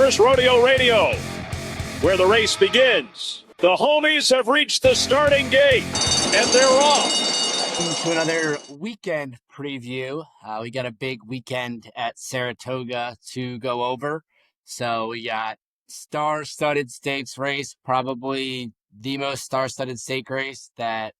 First Rodeo Radio, where the race begins. The homies have reached the starting gate, and they're off. To another weekend preview. We got a big weekend at Saratoga to go over. So we got star-studded stakes race, probably the most star-studded stake race that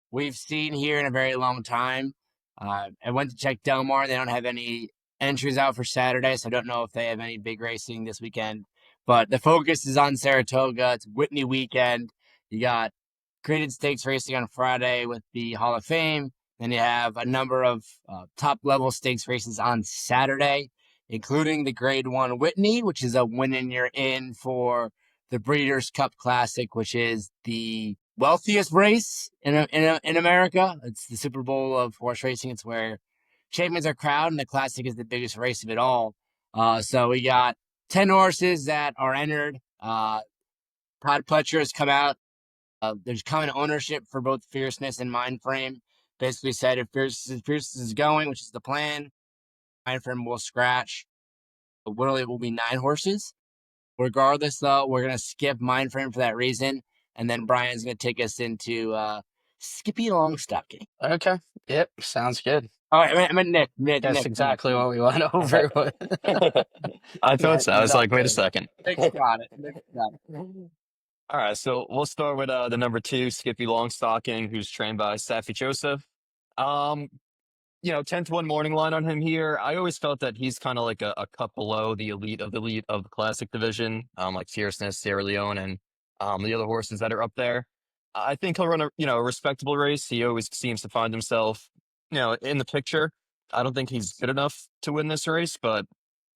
we've seen here in a very long time. I went to check Del Mar. They don't have any entries out for Saturday, so I don't know if they have any big racing this weekend. But the focus is on Saratoga. It's Whitney Weekend. You got graded stakes racing on Friday with the Hall of Fame. Then you have a number of top-level stakes races on Saturday, including the Grade One Whitney, which is a win and you're in for the Breeders' Cup Classic, which is the wealthiest race in America. It's the Super Bowl of horse racing. It's where champions are crowned, and the Classic is the biggest race of it all. So we got 10 horses that are entered. Todd Pletcher has come out. There's common ownership for both Fierceness and Mindframe. Basically said if Fierceness is going, which is the plan, Mindframe will scratch. But literally, it will be 9 horses. Regardless, though, we're going to skip Mindframe for that reason. And then Brian's going to take us into Skippy Longstocking. Okay. Yep. Sounds good. Oh, I meant Nick. That's exactly what we went over. I thought so. I was like, wait a second. Nick's got it. All right, so we'll start with the number 2, Skippy Longstocking, who's trained by Safi Joseph. 10-1 morning line on him here. I always felt that he's kind of like a cut below the elite of the classic division, like Fierceness, Sierra Leone, and the other horses that are up there. I think he'll run a respectable race. He always seems to find himself, in the picture. I don't think he's good enough to win this race, but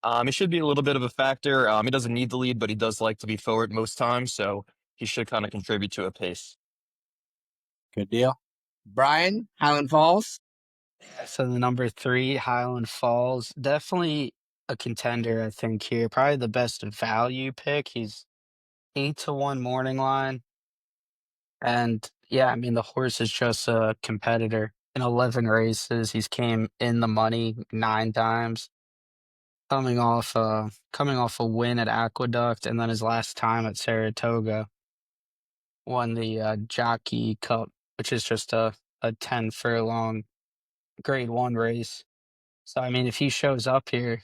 it should be a little bit of a factor. He doesn't need the lead, but he does like to be forward most times, so he should kind of contribute to a pace. Good deal. Brian, Highland Falls. So the number 3, Highland Falls, definitely a contender, I think, here. Probably the best value pick. He's 8-1 morning line. And yeah, I mean, the horse is just a competitor. In 11 races, he's came in the money 9 times. Coming off a win at Aqueduct, and then his last time at Saratoga won the Jockey Cup, which is just a 10 furlong Grade 1 race. So I mean, if he shows up here,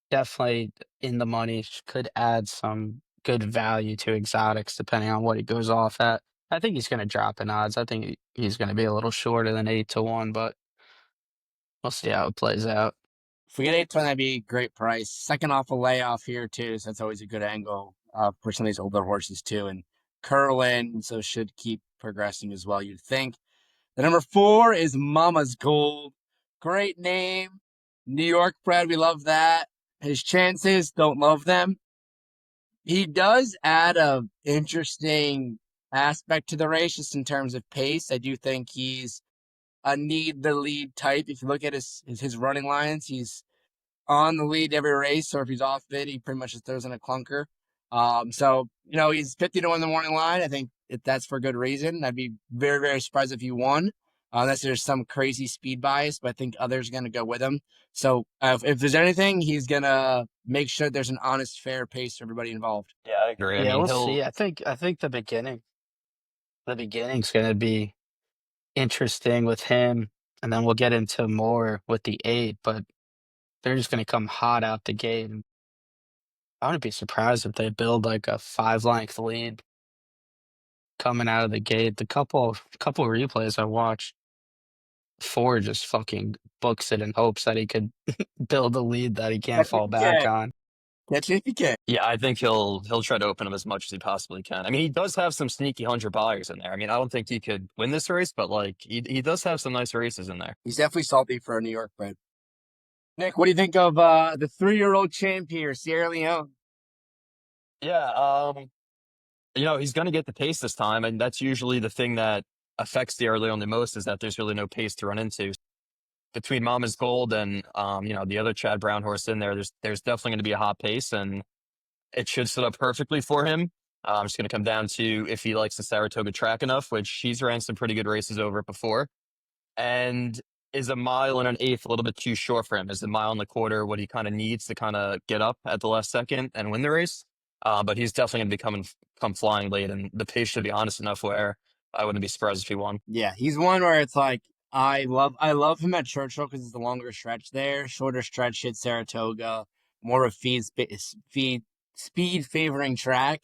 definitely in the money, could add some good value to exotics depending on what he goes off at. I think he's going to drop in odds. I think he's going to be a little shorter than 8-1, but we'll see how it plays out. If we get 8-1, that'd be a great price. Second off a layoff here, too, so that's always a good angle for some of these older horses, too. And Curlin, so should keep progressing as well, you'd think. The number 4 is Mama's Gold. Great name. New York bred, we love that. His chances, don't love them. He does add a interesting aspect to the race just in terms of pace. I do think he's a need the lead type. If you look at his running lines, he's on the lead every race, or if he's off it, he pretty much just throws in a clunker. So he's 50-1 the morning line. I think that's for good reason. I'd be very, very surprised if he won, unless there's some crazy speed bias, but I think others are going to go with him. So if there's anything, he's going to make sure there's an honest, fair pace for everybody involved. Yeah, I agree. Yeah, we'll see. I think the beginning's going to be interesting with him, and then we'll get into more with the 8, but they're just going to come hot out the gate. I wouldn't be surprised if they build like a 5-length lead coming out of the gate. The couple replays I watched, Ford just fucking books it in hopes that he could build a lead that he can't fall back on. That's if he can. Yeah, I think he'll try to open them as much as he possibly can. I mean, he does have some sneaky 100 buyers in there. I mean, I don't think he could win this race, but like he does have some nice races in there. He's definitely salty for a New York bred. Nick, what do you think of the 3-year-old champ here, Sierra Leone? Yeah, he's going to get the pace this time, and that's usually the thing that affects Sierra Leone the most, is that there's really no pace to run into. Between Mama's Gold and the other Chad Brown horse in there, there's definitely going to be a hot pace, and it should set up perfectly for him. I'm just going to come down to if he likes the Saratoga track enough, which he's ran some pretty good races over it before. And is a mile and an eighth a little bit too short for him? Is the mile and a quarter what he kind of needs to kind of get up at the last second and win the race? But he's definitely going to come flying late, and the pace should be honest enough where I wouldn't be surprised if he won. Yeah, he's one where it's like I love him at Churchill because it's a longer stretch there, shorter stretch at Saratoga, more of speed favoring track.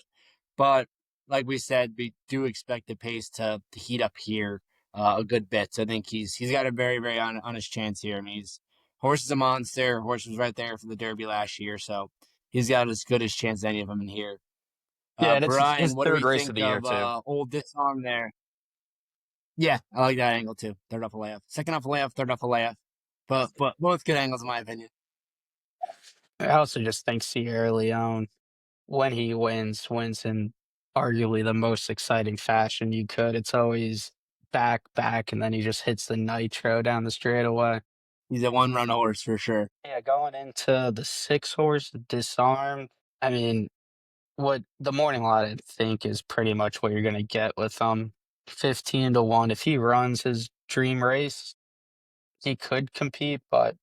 But like we said, we do expect the pace to heat up here a good bit. So I think he's got a very on his chance here. I mean, horse is a monster. Horse was right there for the Derby last year, so he's got as good a chance as any of them in here. Yeah, and it's his Brian, what do we third race of think the year of too. old disarm there? Yeah, I like that angle too. Third off a layoff, second off a layoff, third off a layoff. But both good angles in my opinion. I also just think Sierra Leone, when he wins in arguably the most exciting fashion you could. It's always back, and then he just hits the nitro down the straightaway. He's a one-run horse for sure. Yeah, going into the 6 horse disarmed, I mean, what the morning lot I think is pretty much what you're gonna get with 15 to 1. If he runs his dream race, he could compete, but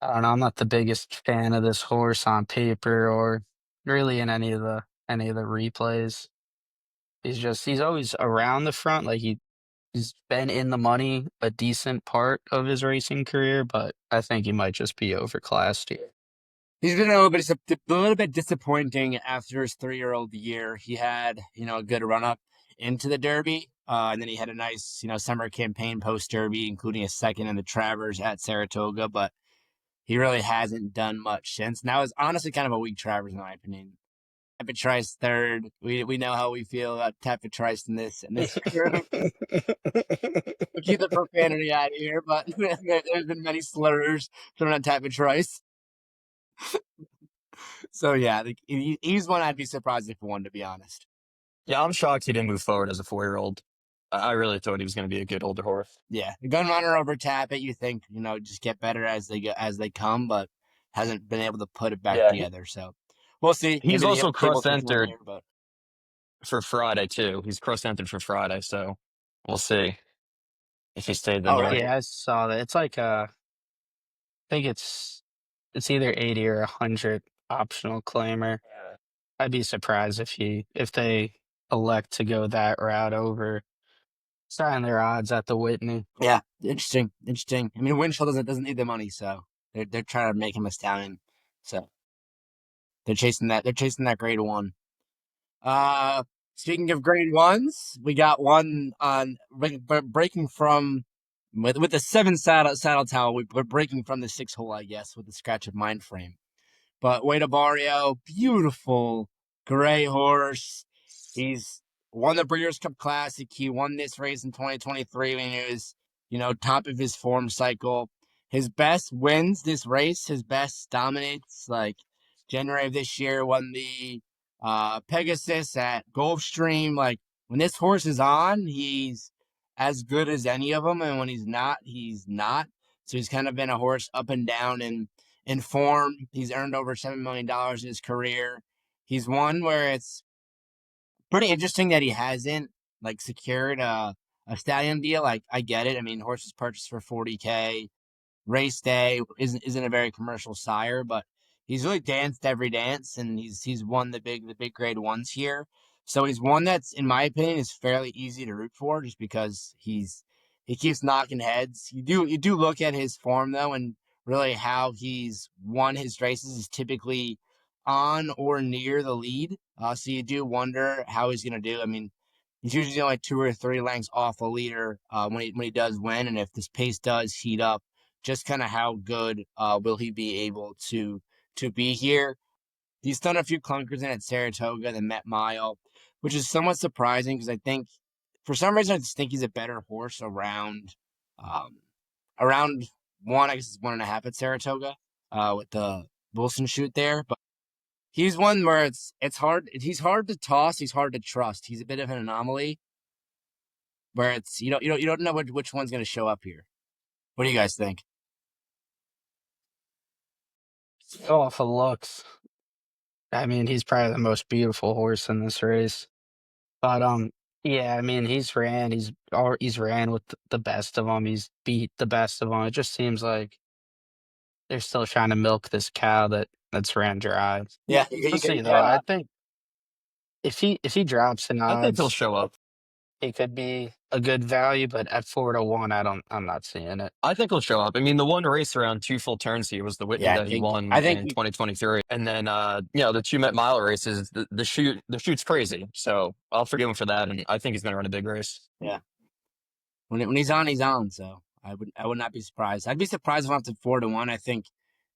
I don't know. I'm not the biggest fan of this horse on paper or really in any of the replays. He's always around the front, like he's been in the money a decent part of his racing career, but I think he might just be overclassed here. He's been a little bit disappointing after his 3-year-old year. He had a good run up into the Derby, and then he had a nice summer campaign post Derby, including a second in the Travers at Saratoga, but he really hasn't done much since. Now it's honestly kind of a weak Travers in my opinion. Tapit Trice third. We know how we feel about Tapit Trice in this group. We'll keep the profanity out of here, but there's been many slurs thrown at Tapit Trice. So yeah, he's one I'd be surprised if he won, to be honest. Yeah, I'm shocked he didn't move forward as a 4-year-old. I really thought he was going to be a good older horse. Yeah, the gun runner over Tapit, you think just get better as they come, but hasn't been able to put it back together. So we'll see. He's Maybe also Cable's this one cross-entered here, but for Friday too. He's cross-entered for Friday, so we'll see if he stayed the oh night. really? Yeah, I saw that. It's like I think it's either 80 or 100 optional claimer. I'd be surprised if they elect to go that route over trying their odds at the Whitney. Yeah, interesting. I mean, Winchell doesn't need the money, so they're trying to make him a stallion. So they're chasing that. They're chasing that grade one. Speaking of grade ones, we got one on breaking from with the 7 saddle towel. We're breaking from the 6 hole, I guess, with the scratch of mind frame. But Wade Barrio, beautiful gray horse. He's won the Breeders' Cup Classic. He won this race in 2023 when he was, top of his form cycle. His best wins this race. His best dominates. Like January of this year, won the Pegasus at Gulfstream. Like when this horse is on, he's as good as any of them, and when he's not, he's not. So he's kind of been a horse up and down in form. He's earned over $7 million in his career. He's one where it's pretty interesting that he hasn't secured a stallion deal. Like I get it. I mean, horses purchased for $40K. Race day isn't a very commercial sire, but he's really danced every dance, and he's won the big grade ones here. So he's one that's, in my opinion, is fairly easy to root for, just because he keeps knocking heads. You do look at his form though, and really how he's won his races is typically on or near the lead. So you do wonder how he's gonna do. I mean, he's usually only 2 or 3 lengths off a leader when he does win, and if this pace does heat up, just kind of how good will he be able to be here. He's done a few clunkers in at Saratoga, the Met Mile, which is somewhat surprising because I think for some reason I just think he's a better horse around one. I guess it's 1.5 at Saratoga with the Wilson shoot there, but he's one where it's hard. He's hard to toss. He's hard to trust. He's a bit of an anomaly where it's you don't know which one's going to show up here. What do you guys think? Go off of looks. I mean, he's probably the most beautiful horse in this race. But Yeah, I mean, he's ran with the best of them. He's beat the best of them. It just seems like they're still trying to milk this cow that's ran dry. Yeah, We'll see though. I think if he drops in I think he'll odds, show up. he could be a good value, but at 4-1, I'm not seeing it. I think he'll show up. I mean, the one race around 2 full turns here was the Whitney yeah, that he I won think in 2023, and then the 2 mile races, the shoot's crazy. So I'll forgive him for that, and I think he's going to run a big race. yeah. When he's on, he's on. So I would not be surprised. I'd be surprised if I'm up to 4-1. I think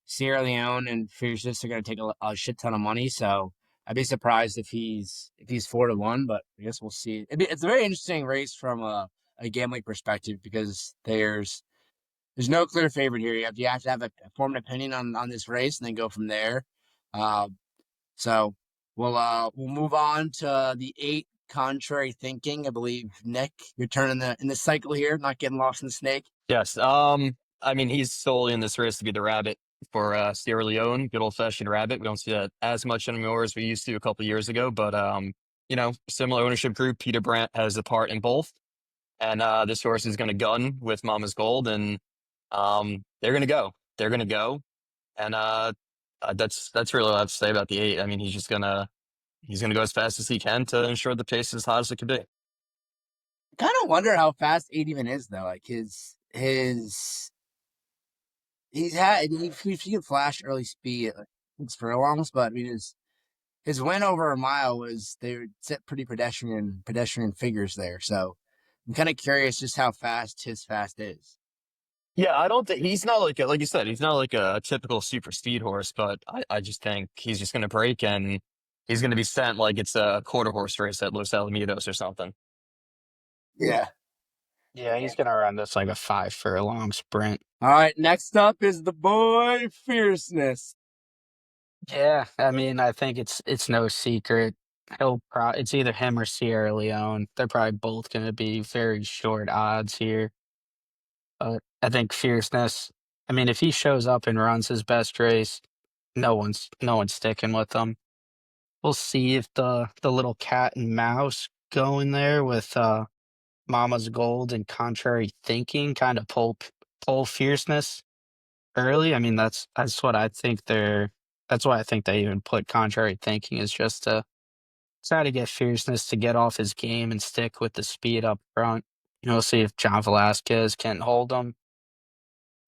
Sierra Leone and Fierceness are going to take a shit ton of money. So I'd be surprised if he's 4-1. But I guess we'll see. It's a very interesting race from a gambling perspective because there's no clear favorite here. You have to have a form an opinion on this race and then go from there. Uh, so we'll move on to the 8 contrary thinking. I believe Nick, you're turning in the cycle here, not getting lost in the snake. Yes. I mean, he's solely in this race to be the rabbit for Sierra Leone, good old fashioned rabbit. We don't see that as much anymore as we used to a couple years ago, but similar ownership group. Peter Brandt has a part in both, and this horse is going to gun with Mama's Gold, and they're going to go. They're going to go, and that's really all I have to say about the 8. I mean, he's gonna go as fast as he can to ensure the pace is as hot as it could be. Kind of wonder how fast 8 even is though. Like his he can flash early speed it's furlongs, but I mean his win over a mile was they set pretty pedestrian figures there. So I'm kind of curious just how fast his fast is. Yeah, I don't think he's not like you said, he's not like a typical super speed horse, but I just think he's just gonna break and he's gonna be sent like it's a quarter horse race at Los Alamitos or something. Yeah. Yeah, he's gonna run this like a 5 furlong sprint. All right, next up is the boy Fierceness. Yeah, I mean, I think it's no secret. It's either him or Sierra Leone. They're probably both going to be very short odds here. But I think Fierceness. I mean, if he shows up and runs his best race, no one's sticking with him. We'll see if the little cat and mouse go in there with Mama's Gold and contrary thinking kind of pull Fierceness early. I mean, that's what I think they're. That's why I think they even put contrary thinking is just to try to get Fierceness to get off his game and stick with the speed up front. We'll see if John Velasquez can hold him.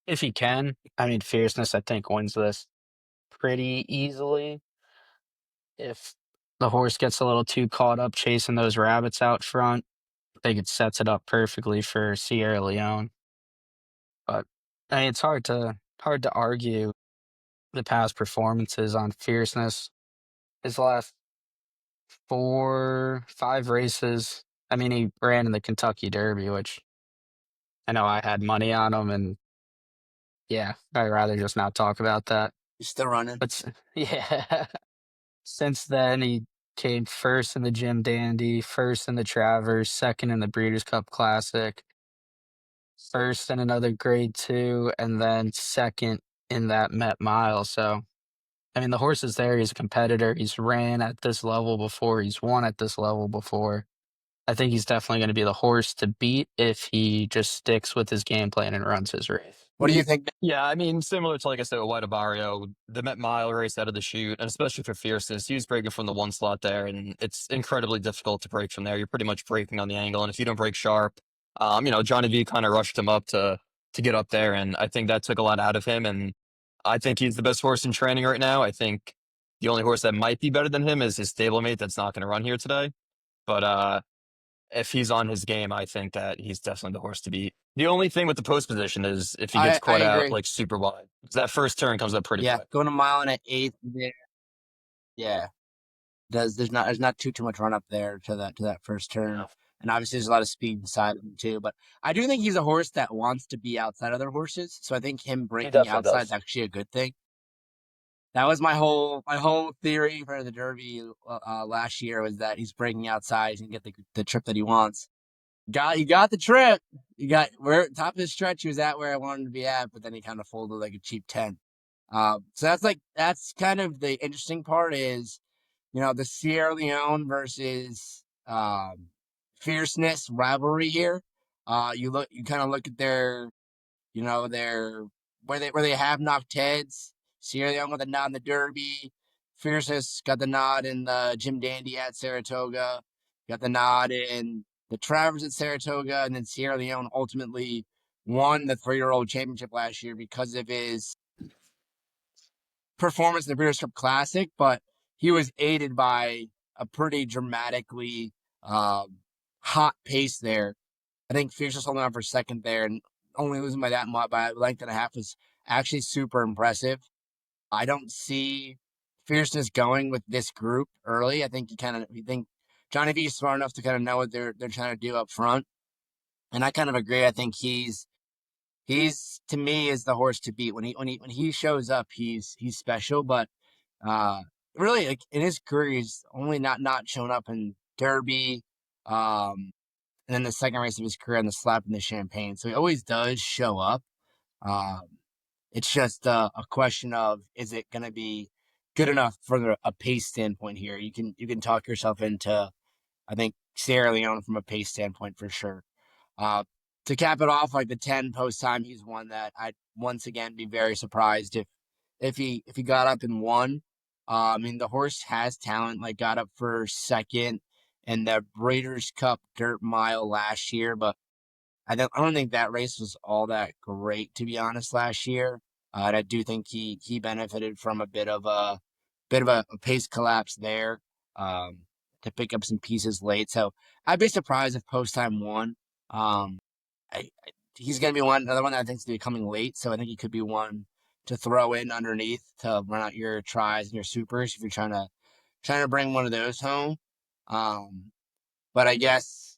If he can, I mean, Fierceness, I think, wins this pretty easily. If the horse gets a little too caught up chasing those rabbits out front, I think it sets it up perfectly for Sierra Leone. But I mean, it's hard to argue the past performances on Fierceness. His last 5 races. I mean, he ran in the Kentucky Derby, which I know I had money on him, and yeah, I'd rather just not talk about that. You're still running. But yeah, since then he came first in the Jim Dandy, first in the Travers, second in the Breeders' Cup Classic, first in another Grade Two, and then second in that Met Mile. So I mean, the horse is there. He's a competitor. He's ran at this level before. He's won at this level before. I think he's definitely going to be the horse to beat if he just sticks with his game plan and runs his race. What do you think? Yeah, I mean, similar to like I said with White Barrio, the Met Mile race out of the chute, and especially for Fierceness, he was breaking from the one slot there, and it's incredibly difficult to break from there. You're pretty much breaking on the angle, and if you don't break sharp, Johnny V kind of rushed him up to get up there, and I think that took a lot out of him. And I think he's the best horse in training right now. I think the only horse that might be better than him is his stablemate that's not going to run here today. But if he's on his game, I think that he's definitely the horse to beat. The only thing with the post position is if he gets caught out like super wide. That first turn comes up pretty quick. Going a mile and an eighth there. Yeah. There's not too much run up there to that first turn. No. And obviously there's a lot of speed inside of him too. But I do think he's a horse that wants to be outside other horses. So I think him breaking outside is actually a good thing. That was my whole theory for the Derby last year was that he's breaking outside and get the trip that he wants. You got the trip. You got where top of the stretch he was at where I wanted to be at, but then he kind of folded like a cheap 10. So that's kind of the interesting part is, the Sierra Leone versus Fierceness rivalry here. You kind of look at their, where they have knocked heads. Sierra Leone got the nod in the Derby. Fierceness got the nod in the Jim Dandy at Saratoga. Got the nod in the Travers at Saratoga, and then Sierra Leone ultimately won the 3-year-old championship last year because of his performance in the Breeders' Cup Classic, but he was aided by a pretty dramatically hot pace there. I think Fierce was holding on for second there, and only losing by that much, by a length and a half, was actually super impressive. I don't see Fierceness going with this group early. I think you think Johnny V is smart enough to kind of know what they're trying to do up front, and I kind of agree. I think he's to me is the horse to beat. When he shows up, he's special. But uh, really, like in his career, he's only not shown up in Derby, and then the second race of his career on the Slap and the Champagne. So he always does show up. Um, it's just a question of, is it going to be good enough for a pace standpoint here? You can talk yourself into, I think, Sierra Leone from a pace standpoint for sure. Uh, to cap it off, like the 10 post time, he's one that I'd once again be very surprised if he got up and won. I mean, the horse has talent. Like got up for second in the Breeders' Cup Dirt Mile last year, but I don't think that race was all that great, to be honest, last year. And I do think he benefited from a bit of a pace collapse there, um, to pick up some pieces late. So I'd be surprised if post time won. Um, he's going to be another one that I think is going to be coming late. So I think he could be one to throw in underneath to run out your tries and your supers if you're trying to bring one of those home. Um, but I guess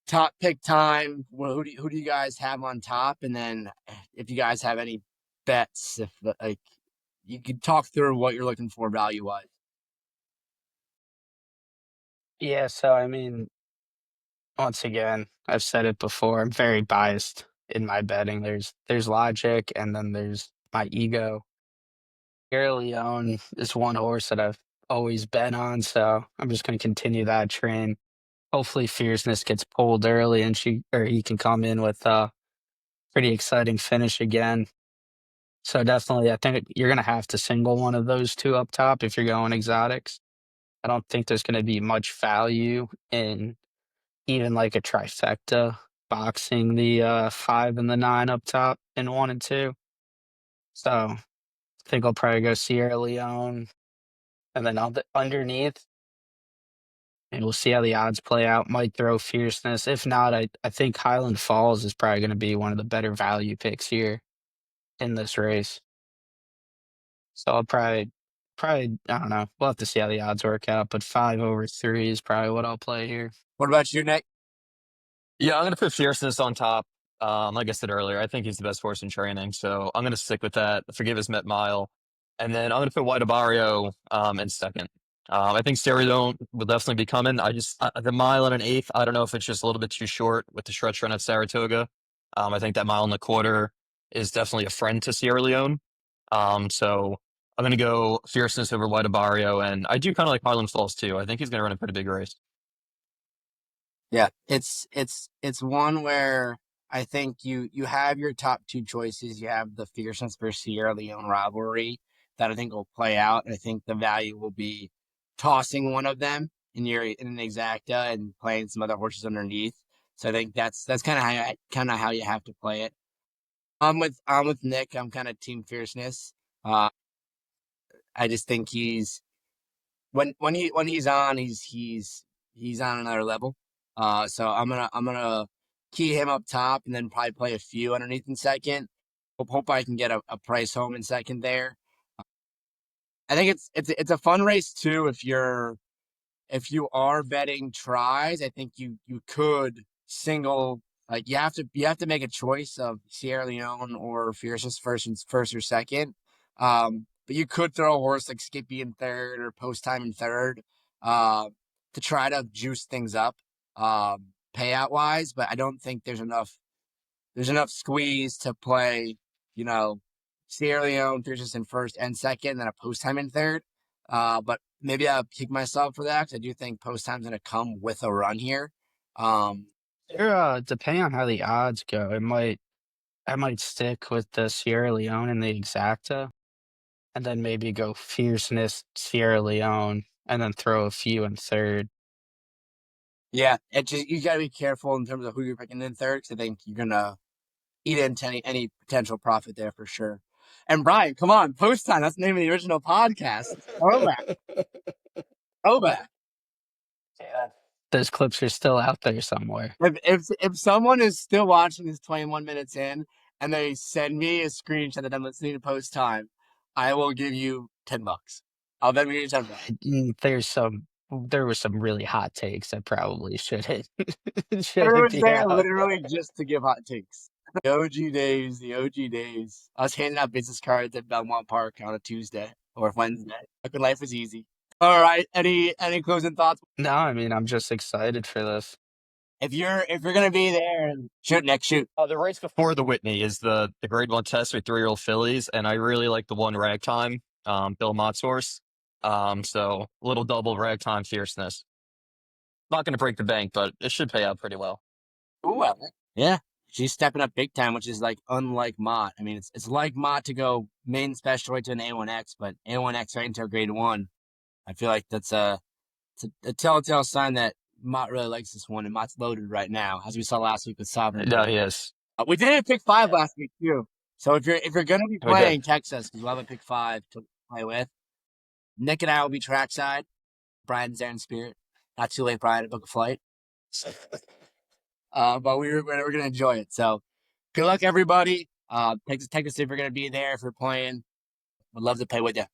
top pick time. Well, who do you guys have on top? And then if you guys have any bets, if like you could talk through what you're looking for value wise. Yeah, so I mean, once again, I've said it before, I'm very biased in my betting. There's logic and then there's my ego. Sierra Leone is one horse that I've always bet on, so I'm just gonna continue that train. Hopefully Fierceness gets pulled early and he can come in with a pretty exciting finish again. So definitely I think you're gonna have to single one of those two up top if you're going exotics. I don't think there's gonna be much value in even like a trifecta boxing the 5 and the 9 up top in 1 and 2. So I think I'll probably go Sierra Leone and then underneath, and we'll see how the odds play out. Might throw Fierceness. If not, I think Highland Falls is probably going to be one of the better value picks here in this race. So I'll probably I don't know. We'll have to see how the odds work out, but 5/3 is probably what I'll play here. What about you, Nick? Yeah, I'm gonna put Fierceness on top. Like I said earlier, I think he's the best horse in training, so I'm gonna stick with that. Forgive his Met Mile, and then I'm gonna put White Barrio in second. I think Sierra Leone will definitely be coming. The mile and an eighth. I don't know if it's just a little bit too short with the stretch run at Saratoga. I think that mile and a quarter is definitely a friend to Sierra Leone. So I'm gonna go Fierceness over White Barrio, and I do kind of like Highland Falls too. I think he's gonna run a pretty big race. Yeah, it's one where I think you have your top two choices. You have the Fierceness versus Sierra Leone rivalry that I think will play out. I think the value will be tossing one of them in an exacta and playing some other horses underneath. So I think that's kind of how you have to play it. I'm with Nick. I'm kind of team Fierceness. Uh, I just think when he's on, he's on another level. So I'm gonna key him up top and then probably play a few underneath in second. Hope I can get a price home in second there. I think it's a fun race too if you are betting tries. I think you could single, like you have to make a choice of Sierra Leone or Fierce's first or second. But you could throw a horse like Skippy in third or Post Time in third, uh, to try to juice things up, payout wise. But I don't think there's enough squeeze to play, you know, Sierra Leone, Fierce's in first and second, and then a Post Time in third. But maybe I'll kick myself for that because I do think post time's going to come with a run here. Depending on how the odds go, I might stick with the Sierra Leone and the exacta, and then maybe go fierceness Sierra Leone, and then throw a few in third. Yeah, you got to be careful in terms of who you're picking in third because I think you're going to eat into any potential profit there for sure. And Brian, come on, post time. That's the name of the original podcast. Throwback. Yeah. Those clips are still out there somewhere. If someone is still watching this 21 minutes in and they send me a screenshot that I'm listening to post time, I will give you $10. I'll bet you $10. There were some really hot takes that probably shouldn't I shouldn't was be there out. literally just to give hot takes. The OG days. I was handing out business cards at Belmont Park on a Tuesday or Wednesday. Back when life was easy. All right. Any closing thoughts? No, I mean, I'm just excited for this. If you're gonna be there, shoot Nick, shoot. The race before the Whitney is the Grade One test with 3-year-old fillies, and I really like the one ragtime, Bill Mott's horse. So little double ragtime fierceness. Not going to break the bank, but it should pay out pretty well. Ooh, yeah, she's stepping up big time, which is like unlike Mott. I mean, it's like Mott to go main special right to an A1X, but A1X right into a Grade One. I feel like that's a telltale sign that Mott really likes this one, and Mott's loaded right now, as we saw last week with Sovereign. No, he is. We did pick 5 last week too. So if you're gonna be We did. playing, text us because we'll have a pick 5 to play with. Nick and I will be trackside. Brian's there in spirit. Not too late, Brian, to book a flight. But we're gonna enjoy it. So good luck, everybody. Text us if you're gonna be there if you're playing. Would love to play with you.